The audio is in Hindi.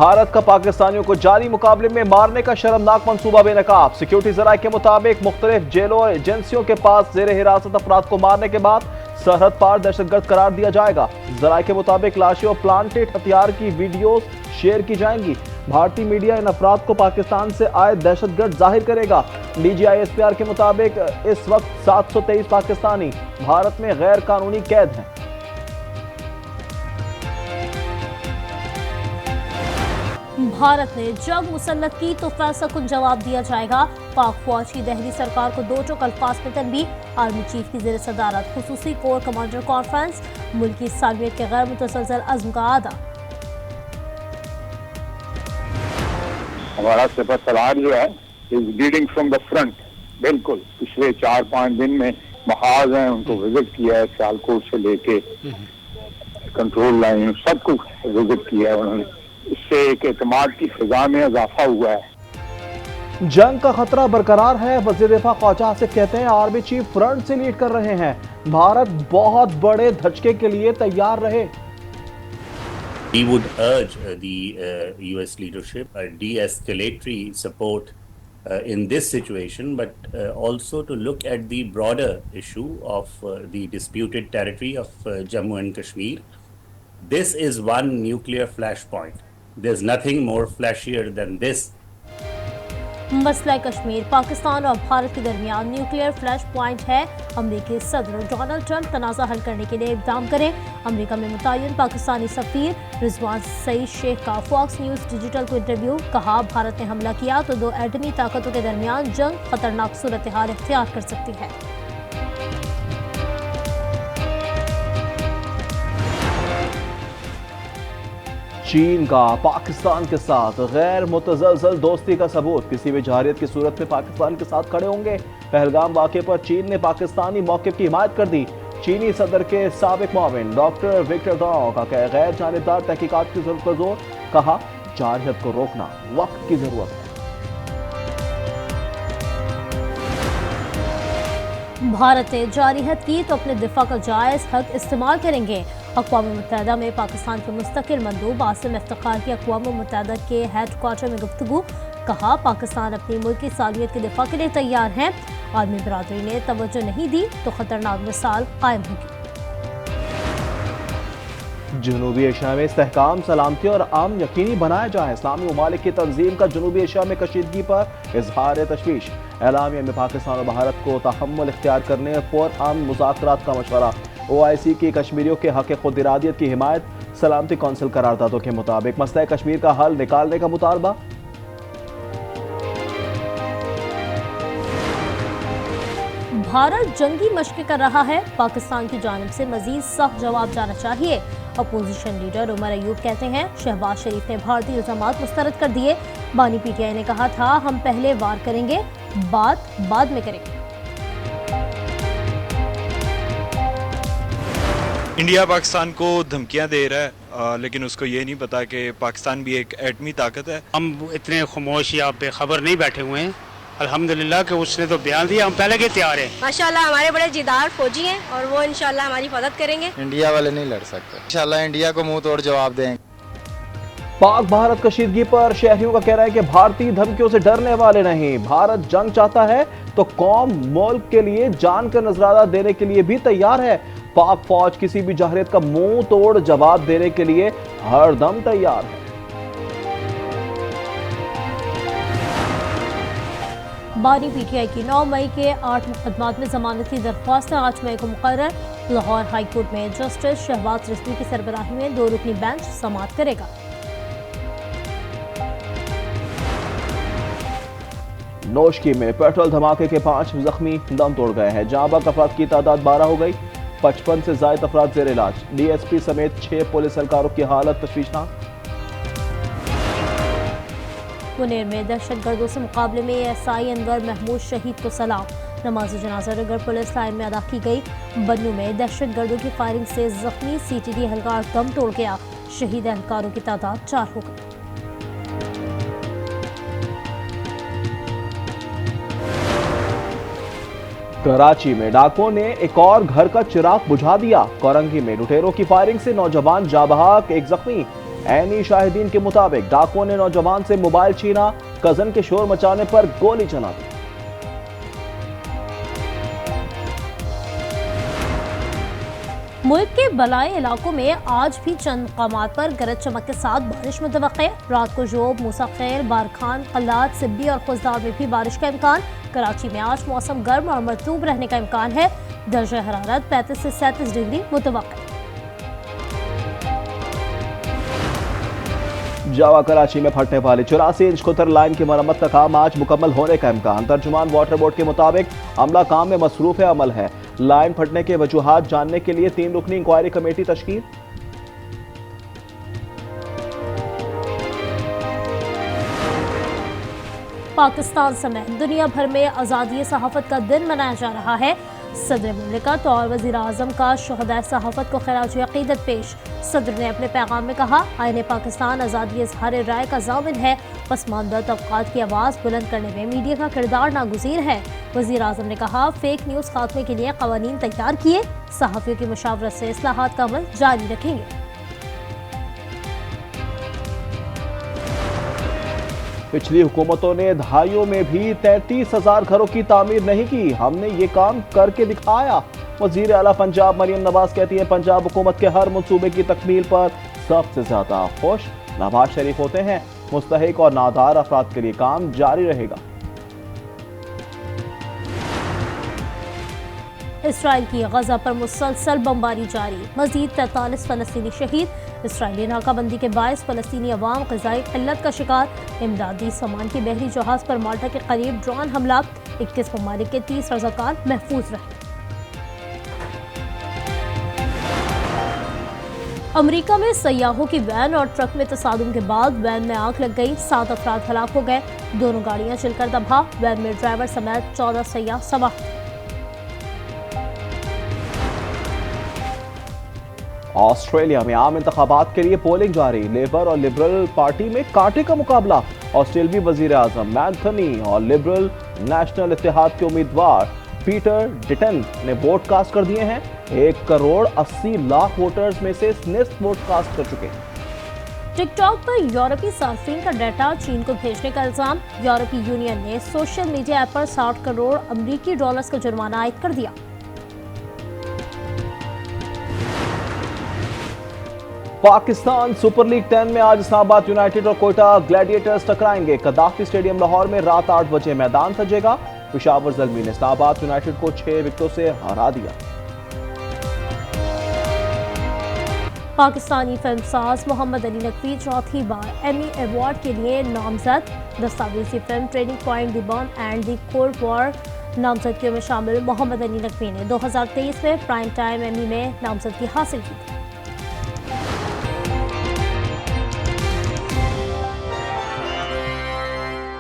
भारत का पाकिस्तानियों को जारी मुकाबले में मारने का शर्मनाक मंसूबा बेनकाब। सिक्योरिटी जराये के मुताबिक मुख्तलिफ जेलों और एजेंसियों के पास जेर हिरासत अफराद को मारने के बाद सरहद पार दहशतगर्द करार दिया जाएगा। जराये के मुताबिक लाशें और प्लांटेड हथियार की वीडियोस शेयर की जाएंगी। भारतीय मीडिया इन अफराद को पाकिस्तान से आए दहशतगर्द जाहिर करेगा। DGISPR के मुताबिक इस वक्त 723 पाकिस्तानी भारत में गैर कानूनी कैद हैं। भारत ने जंग मुसल्लत की तो फैसला कुन जवाब दिया जाएगा। पाक फौज की दिल्ली सरकार को दो टोक अल्फाज में तनबीह। आर्मी चीफ की जेर सदारत खुसूसी कोर कमांडर कॉन्फ्रेंस। मुल्क की सालमियत के गैर मुतसलसल अज़्म का आदा। हमारा सिपह सलार जो है is leading from the front. बिल्कुल पिछले 4-5 दिन में महाज हैं, उनको विजिट किया है, सियालकोट से लेके कंट्रोल लाइन सबको विजिट किया है उन्होंने। इससे एक एतमाद की फिजा में इजाफा हुआ है। जंग का खतरा बरकरार है। वज़ीर दिफा ख्वाजा आसिफ कहते हैं आर्मी चीफ फ्रंट से लीड कर रहे हैं। भारत बहुत बड़े धचके के लिए तैयार रहे। We would urge the US leadership de-escalatory support in this situation, but also to look at the broader issue of the disputed territory of Jammu and Kashmir. This is one nuclear flashpoint. There's nothing more flashier than this. मसला कश्मीर पाकिस्तान और भारत के दरमियान न्यूक्लियर फ्लैश पॉइंट है। अमेरिकी सदर डोनाल्ड ट्रंप तनाज़ा हल करने के लिए इक़दाम करें। अमेरिका में मुतय्यन पाकिस्तानी सफ़ीर रिजवान सईद शेख का फॉक्स न्यूज़ डिजिटल को इंटरव्यू। कहा भारत ने हमला किया तो दो एटमी ताकतों के दरमियान जंग खतरनाक सूरत हाल इख्तियार कर सकती है। चीन का पाकिस्तान के साथ गैर मुतज़लज़ल दोस्ती का सबूत। किसी भी जहारियत की सूरत में पाकिस्तान के साथ खड़े होंगे। पहलगाम वाक़े पर चीन ने पाकिस्तानी मौक़िफ़ की हिमायत कर दी। चीनी सदर के साबिक मुआविन डॉक्टर विक्टर गाओ का गैर जानिबदार तहकीकात की जरूरत पर जोर। कहा जारहियत को रोकना वक्त की जरूरत है। भारत ने जारहियत की तो अपने दिफा का जायज़ हक इस्तेमाल करेंगे। अक़वाम मुत्तहिदा में पाकिस्तान के मुस्तकिल मंदूब आसिम इफ्तिखार की अक़वाम मुत्तहिदा के हेडक्वार्टर में गुफ्तगू। कहा पाकिस्तान अपनी मुल्क की सालमियत के दिफा के लिए तैयार है। आलमी बरादरी ने तवज्जो नहीं दी तो खतरनाक मिसाल कायम होगी। जनूबी एशिया में इस्तेहकाम, सलामती और अमन यकीनी बनाया जाए। इस्लामी ममालिक की तंजीम का जनूबी एशिया में कशीदगी पर इजहार तशवीश। एलामिया में पाकिस्तान और भारत को तहम्मुल इख्तियार करने पर अमन मुज़ाकरात का मशवरा। OIC की कश्मीरियों के हक़ खुद इरादियत की हिमायत। सलामती कौंसिल करारदादों के मुताबिक मसला कश्मीर का हल निकालने का मुतालबा। भारत जंगी मशक़ें कर रहा है। पाकिस्तान की जानिब से मजीद सख्त जवाब जाना चाहिए। अपोजिशन लीडर उमर अयूब कहते हैं शहबाज शरीफ ने भारतीय इल्ज़ामात मुस्तरद कर दिए। बानी PTI ने कहा था हम पहले वार करेंगे, बात बाद में करेंगे। इंडिया पाकिस्तान को धमकियां दे रहा है, लेकिन उसको ये नहीं पता कि पाकिस्तान भी एक एटमी ताकत है। हम इतने खामोश या बेखबर नहीं बैठे हुए हैं। अल्हम्दुलिल्लाह कि उसने तो बयान दिया, हम पहले के तैयार हैं। माशाल्लाह हमारे बड़े जिदार फौजी हैं और वो इंशाल्लाह हमारी मदद करेंगे। इंडिया वाले नहीं लड़ सकते, इंशाल्लाह इंडिया को मुंह तोड़ जवाब देंगे। पाक भारत कशीदगी पर शहरियों का कहना है कि भारतीय धमकियों से डरने वाले नहीं। भारत जंग चाहता है तो कौम मुल्क के लिए जान का नजराना देने के लिए भी तैयार है। पाक फौज किसी भी जहरियत का मुंह तोड़ जवाब देने के लिए हर दम तैयार है। बानी PTI की 9 मई के 8 मुकदमात में जमानत की दरख्वास्त 8 मई को मुकर्रर। लाहौर हाई कोर्ट में जस्टिस शहबाज रिजवी की सरबराही में 2 रुकनी बेंच समाअत करेगा। नोशकी में पेट्रोल धमाके के 5 जख्मी दम तोड़ गए हैं। जहां बाग अफराद की तादाद 12 हो गई। 55 से ज्यादा अफराद जेर इलाज। DSP समेत 6 पुलिस एहलकारों की हालत तशवीशनाक। मुनेर में दहशतगर्दों से मुकाबले में ASI अनवर महमूद शहीद को सलाम। नमाज जनाजा नगर पुलिस लाइन में अदा की गई। बन्नू में दहशतगर्दों की फायरिंग से जख्मी CTD एहलकार दम तोड़ गया। शहीद एहलकारों की तादाद 4 हो गई। कराची में डाकुओं ने एक और घर का चिराग बुझा दिया। कोरंगी में लुटेरों की फायरिंग से नौजवान जाँ बहक, एक जख्मी। ऐनी शाहिदीन के मुताबिक डाकुओं ने नौजवान से मोबाइल छीना, कजन के शोर मचाने पर गोली चला दी। मुल्क के बलाई इलाकों में आज भी चंद मकामात पर गरज चमक के साथ बारिश मुतवक्के। रात को जोब, मूसा खैर, बारखान, कल्लात, सिब्बी और खुजदार में भी बारिश का इम्कान। कराची में आज मौसम गर्म और मरतूब रहने का इम्कान है। दर्जा हरारत 35 से 37 डिग्री मुतवक्के। जावा कराची में फटने वाली 84 इंच खुतर लाइन की मरम्मत का काम आज मुकम्मल होने का इम्कान। तर्जुमान वाटर बोर्ड के मुताबिक अमला काम में मसरूफ अमल है। लाइन फटने के वजूहात जानने के लिए 3 रुकनी इंक्वायरी कमेटी तश्कील। पाकिस्तान समेत दुनिया भर में आज़ादी सहाफत का दिन मनाया जा रहा है। सदर मुमलिकत और वज़ीर आज़म का शुहदाए सहाफत को खिराज अक़ीदत पेश। सदर ने अपने पैगाम में कहा, आईने पाकिस्तान आज़ादी इज़हार राय का ज़ामिन है। पसमानदा तबक़ात की आवाज़ बुलंद करने में मीडिया का किरदार नागुज़ीर है। वज़ीर आज़म ने कहा, फेक न्यूज़ खात्मे के लिए क़वानीन तैयार किए। सहाफ़ियों की मुशावरत से इस्लाहात का अमल जारी रखेंगे। पिछली हुकूमतों ने दहाइयों में भी 33,000 घरों की तामीर नहीं की, हमने ये काम करके दिखाया। वज़ीर आला पंजाब मरियम नवाज कहती है, पंजाब हुकूमत के हर मंसूबे की तकमील पर सबसे ज्यादा खुश नवाज शरीफ होते हैं। मुस्तहिक और नादार अफराद के लिए काम जारी रहेगा। इसराइल की गजा पर मुसलसल बमबारी जारी, मजीद 43 फलस्तीनी शहीद। इसराइली नाकाबंदी के बायस फलस्तीनी अवाम ग़िज़ाई क़िल्लत का शिकार। इमदादी सामान की बहरी जहाज़ पर माल्टा के करीब ड्रोन हमला। 21 ममालिक के 30 रज़ाकार महफूज रहे। अमेरिका में सयाहों की वैन और ट्रक में तसादुम के बाद वैन में आग लग गई। 7 अफराद हलाक हो गए। दोनों गाड़ियां जलकर तबाह। वैन में ड्राइवर समेत 14 सयाह सवार। ऑस्ट्रेलिया में आम इंतखाबात के लिए पोलिंग जारी। लेबर और लिबरल पार्टी में कांटे का मुकाबला। ऑस्ट्रेलियावी वजीर आजम एंथनी और लिबरल नेशनल इत्तेहाद के उम्मीदवार पीटर डिटन ने वोट कास्ट कर दिए हैं। 1 करोड़ 80 लाख वोटर्स में से निस्फ वोट कास्ट कर चुके हैं। टिकटॉक पर यूरोपीय सार्फिन का डाटा चीन को भेजने का इल्जाम। यूरोपीय यूनियन ने सोशल मीडिया ऐप पर 60 करोड़ अमरीकी डॉलर्स का जुर्माना आयद कर दिया। पाकिस्तान सुपर लीग 10 में आज इस्लामाबाद यूनाइटेड और कोयटा ग्लैडिएटर्स टकराएंगे। कदाफी स्टेडियम लाहौर में रात 8 बजे मैदान सजेगा। पेशावर ज़ल्मी ने इस्लामाबाद यूनाइटेड को 6 विकेटों से हरा दिया। पाकिस्तानी फिल्मसाज मोहम्मद अली नकवी चौथी बार एमी अवार्ड के लिए नामजद। दस्तावेजी film training point, the burn and the cold war नामजदगियों में शामिल मोहम्मद अली नकवी ने 2023 में प्राइम टाइम एमी में नामजदगी हासिल की थी।